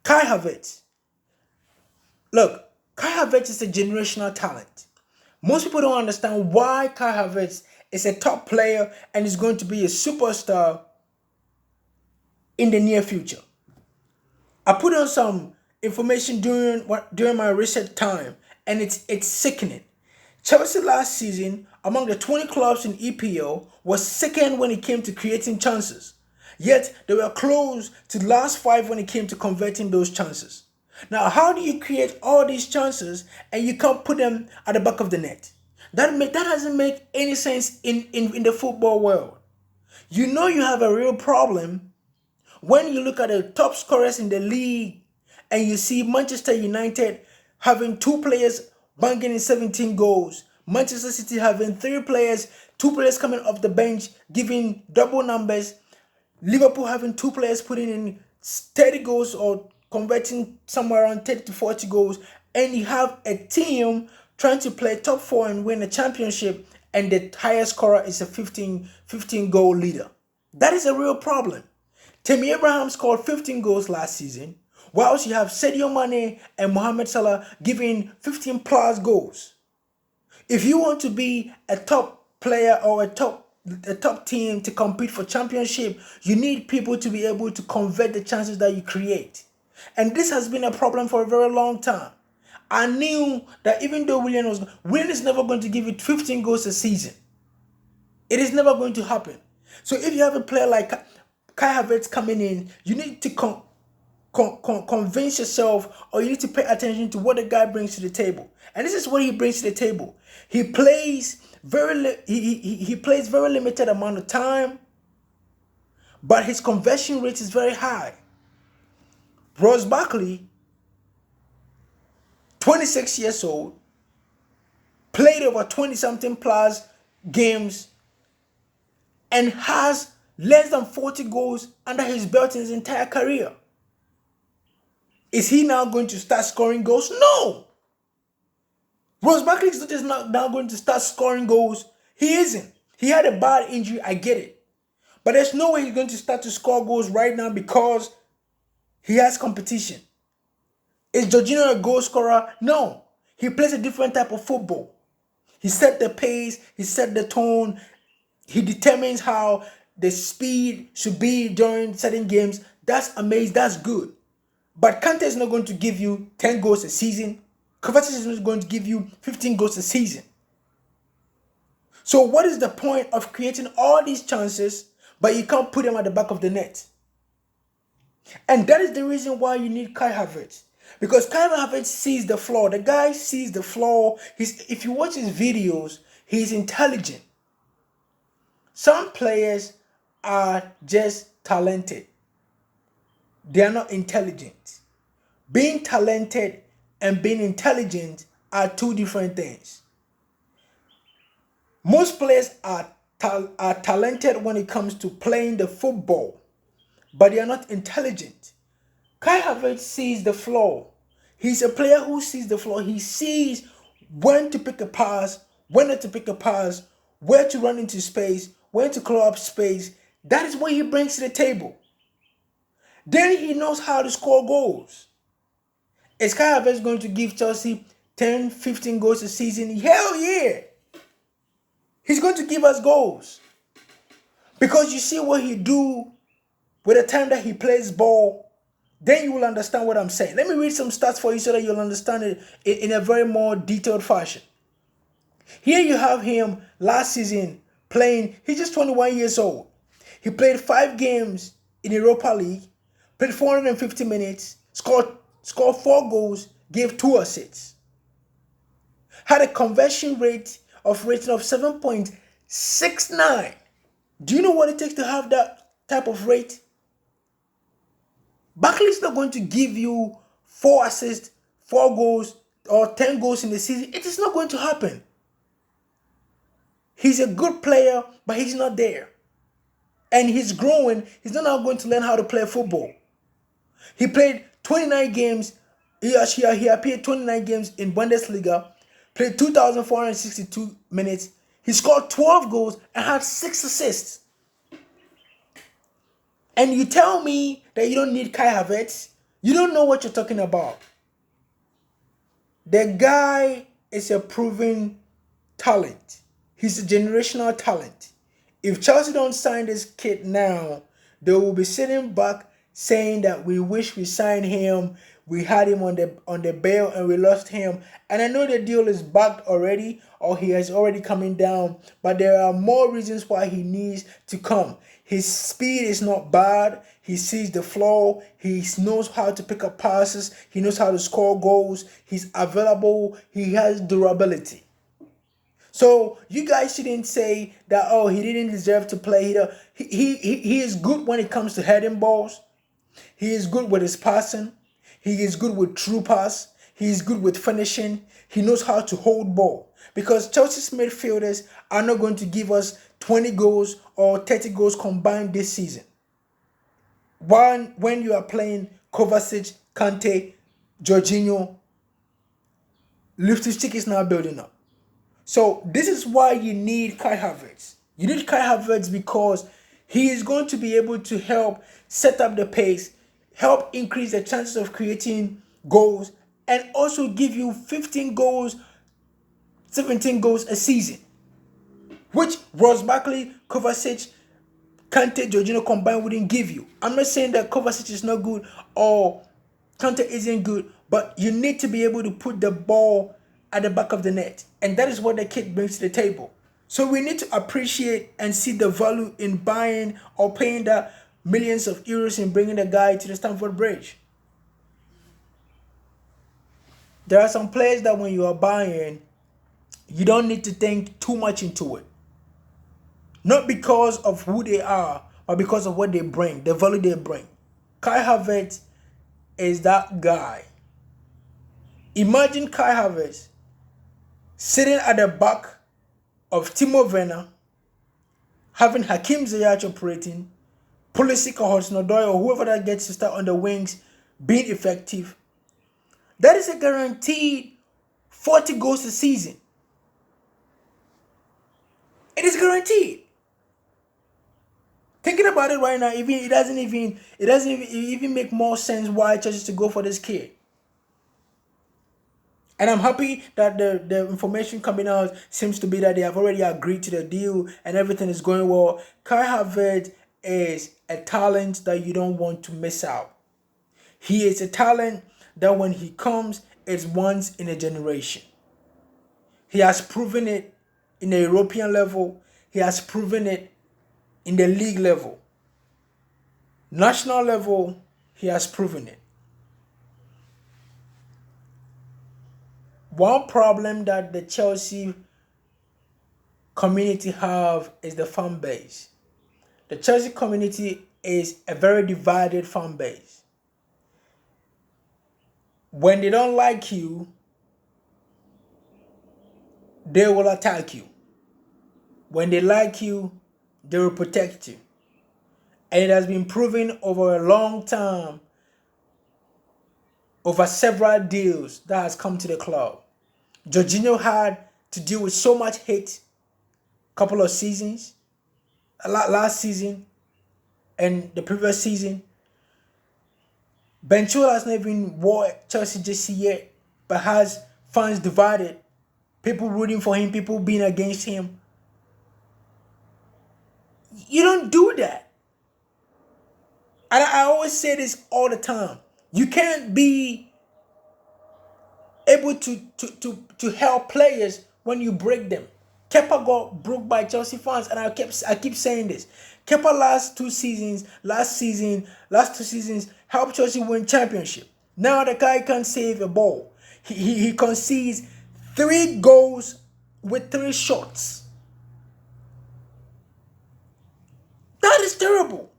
Kai Havertz. Look, Kai Havertz is a generational talent. Most people don't understand why Kai Havertz is a top player and is going to be a superstar in the near future. I put on some information during my research time, and it's sickening. Chelsea last season, among the 20 clubs in EPL, was second when it came to creating chances. Yet they were close to the last five when it came to converting those chances. Now, how do you create all these chances and you can't put them at the back of the net? That doesn't make any sense in the football world. You know you have a real problem when you look at the top scorers in the league and you see Manchester United having two players banging in 17 goals, Manchester City having two players coming off the bench giving double numbers, Liverpool having two players putting in 30 goals or converting somewhere around 30 to 40 goals, and you have a team trying to play top four and win a championship, and the highest scorer is a 15 goal leader. That is a real problem. Tammy Abraham scored 15 goals last season, whilst you have Sadio Mane and Mohamed Salah giving 15 plus goals. If you want to be a top player or a top team to compete for championship, you need people to be able to convert the chances that you create. And this has been a problem for a very long time. I knew that even though Willian is never going to give you 15 goals a season. It is never going to happen. So if you have a player like Kai Havertz coming in, you need to convince yourself, or you need to pay attention to what the guy brings to the table. And this is what he brings to the table. He plays he plays very limited amount of time, but his conversion rate is very high. Ross Barkley, 26 years old, played over 20 something plus games and has less than 40 goals under his belt in his entire career. Is he now going to start scoring goals? No. Ross Barkley is not just now going to start scoring goals. He isn't. He had a bad injury, I get it. But there's no way he's going to start to score goals right now because he has competition. Is Jorginho a goal scorer? No. He plays a different type of football. He set the pace, he set the tone, he determines how the speed should be during certain games. That's amazing, that's good. But Kante is not going to give you 10 goals a season. Kovacic is not going to give you 15 goals a season. So what is the point of creating all these chances, but you can't put them at the back of the net? And that is the reason why you need Kai Havertz. Because Kai Havertz sees the flaw. The guy sees the flaw. If you watch his videos, he's intelligent. Some players are just talented. They are not intelligent. Being talented and being intelligent are two different things. Most players are talented when it comes to playing the football, but they are not intelligent. Kai Havertz sees the flaw. He's a player who sees the flaw. He sees when to pick a pass, when not to pick a pass, where to run into space, when to clear up space. That is what he brings to the table. Then he knows how to score goals. Is Kai Havertz going to give Chelsea 10, 15 goals a season? Hell yeah. He's going to give us goals. Because you see what he do with the time that he plays ball, then you will understand what I'm saying. Let me read some stats for you so that you'll understand it in a very more detailed fashion. Here you have him last season playing. He's just 21 years old. He played 5 games in Europa League, played 450 minutes, scored 4 goals, gave 2 assists. Had a conversion rate of rating of 7.69. Do you know what it takes to have that type of rate? Barkley is not going to give you 4 assists, 4 goals, or 10 goals in the season. It is not going to happen. He's a good player, but he's not there. And he's growing. He's not now going to learn how to play football. He played 29 games. He appeared 29 games in Bundesliga, played 2,462 minutes. He scored 12 goals and had 6 assists. And you tell me that you don't need Kai Havertz? You don't know what you're talking about. The guy is a proven talent. He's a generational talent. If Chelsea don't sign this kid now, they will be sitting back saying that we wish we signed him. We had him on the bail and we lost him. And I know the deal is backed already or he has already coming down, but there are more reasons why he needs to come. His speed is not bad. He sees the floor. He knows how to pick up passes. He knows how to score goals. He's available. He has durability. So you guys shouldn't say that, oh, he didn't deserve to play. He is good when it comes to heading balls. He is good with his passing. He is good with true pass. He is good with finishing. He knows how to hold ball. Because Chelsea's midfielders are not going to give us 20 goals or 30 goals combined this season. When you are playing Kovacic, Kante, Jorginho, Lifted is now building up. So this is why you need Kai Havertz. You need Kai Havertz because he is going to be able to help set up the pace, help increase the chances of creating goals, and also give you 15 goals, 17 goals a season. Which Ross Barkley, Kovacic, Kante, Jorginho combined wouldn't give you. I'm not saying that Kovacic is not good or Kante isn't good, but you need to be able to put the ball at the back of the net. And that is what the kid brings to the table. So we need to appreciate and see the value in buying or paying the millions of euros in bringing the guy to the Stamford Bridge. There are some players that when you are buying, you don't need to think too much into it. Not because of who they are, but because of what they bring, the value they bring. Kai Havertz is that guy. Imagine Kai Havertz sitting at the back of Timo Werner, having Hakim Ziyech operating, Pulisic or Hudson-Odoi or whoever that gets to start on the wings being effective. That is a guaranteed 40 goals a season. It is guaranteed. Thinking about it right now, it doesn't even make more sense why Chelsea to go for this kid. And I'm happy that the information coming out seems to be that they have already agreed to the deal and everything is going well. Kai Havertz is a talent that you don't want to miss out. He is a talent that when he comes, it's once in a generation. He has proven it in the European level. He has proven it in the league level. National level, he has proven it. One problem that the Chelsea community have is the fan base. The Chelsea community is a very divided fan base. When they don't like you, they will attack you. When they like you, they will protect you. And it has been proven over a long time, over several deals that has come to the club. Jorginho had to deal with so much hate a couple of seasons, last season and the previous season. Ben Chilwell has not even wore Chelsea jersey yet, but has fans divided, people rooting for him, people being against him. You don't do that. And I always say this all the time. You can't be able to help players when you break them. Kepa got broke by Chelsea fans, and I keep saying this. Kepa last two seasons helped Chelsea win championship. Now the guy can't save a ball. He concedes 3 goals with 3 shots. That is terrible.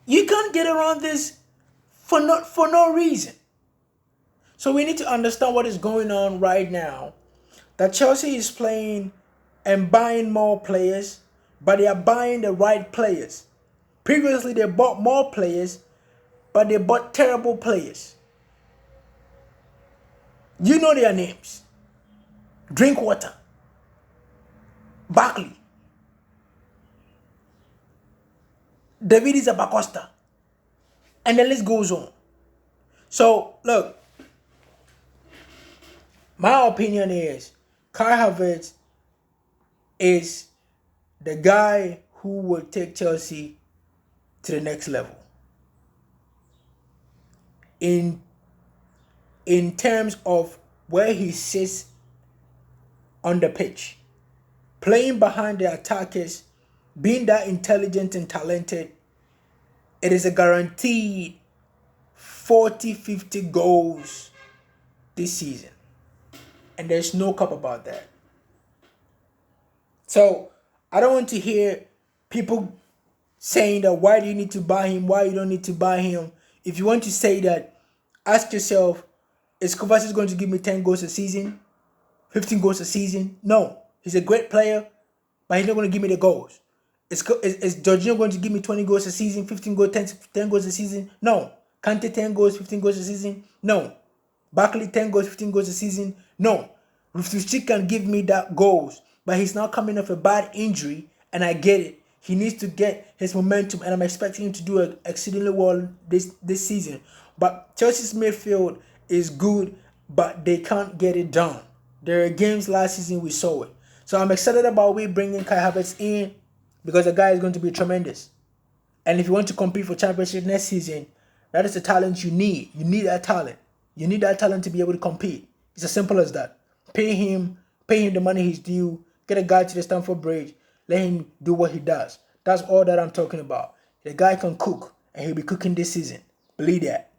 You can't get around this for no reason. So we need to understand what is going on right now. That Chelsea is playing and buying more players, but they are buying the right players. Previously, they bought more players, but they bought terrible players. You know their names. Drinkwater, Barkley, David Zapacosta. And the list goes on. So, look, my opinion is Kai Havertz is the guy who will take Chelsea to the next level. In terms of where he sits on the pitch, playing behind the attackers, being that intelligent and talented, it is a guaranteed 40-50 goals this season. And there's no cap about that. So I don't want to hear people saying that why do you need to buy him, why you don't need to buy him. If you want to say that, ask yourself, is Kovacic going to give me 10 goals a season? 15 goals a season? No. He's a great player, but he's not going to give me the goals. Is Jorginho going to give me 20 goals a season, 15 goals, 10 goals a season? No. Kante 10 goals, 15 goals a season? No. Barkley 10 goals, 15 goals a season? No. Kovacic can give me that goals, but he's now coming off a bad injury, and I get it. He needs to get his momentum, and I'm expecting him to do exceedingly well this season. But Chelsea's midfield is good, but they can't get it done. There are games last season we saw it. So I'm excited about we bringing Kai Havertz in because the guy is going to be tremendous. And if you want to compete for championship next season, that is the talent you need. You need that talent. You need that talent to be able to compete. It's as simple as that. Pay him the money he's due, get a guy to the Stamford Bridge, let him do what he does. That's all that I'm talking about. The guy can cook, and he'll be cooking this season. Believe that.